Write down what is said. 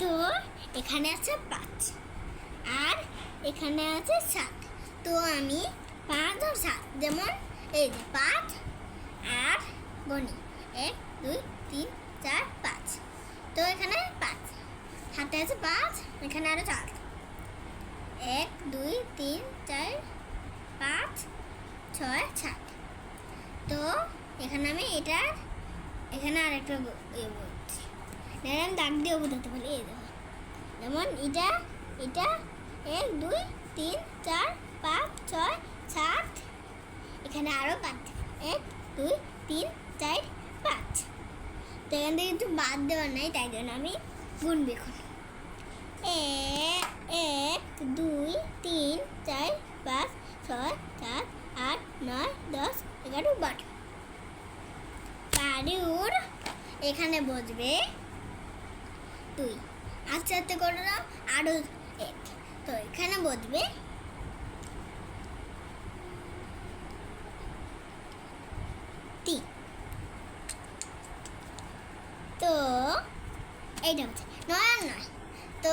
তো এখানে আছে 5 আর এখানে আছে 7। তো আমি 5 আর 7 যেমন এই যে 5 আর গণি 1 2 3 4 5। তো এখানে 5, হাতে আছে 5, এখানে আরো 4। 1 2 3 4 5 6 7। তো এখানে আমি এটা এখানে আরেকটা বলছি, আমি দাগ দিয়ে বোঝাতে পারি। এই দেখো, যেমন এটা 1 2 3 4 5 6 7, এখানে আরো 5 1 2 3 4 5। তো এখান থেকে কিন্তু বাদ দেওয়া নাই, তাই জন্য আমি গুনবো এখন। 1 2 3 4 5 6 7 8 9 10 11 12। বাড়ির এখানে বসবে 2, আস্তে আস্তে করে দাও, আরো 1। তো এখানে বসবে 3। তো এইটা হচ্ছে 9 আর 9। তো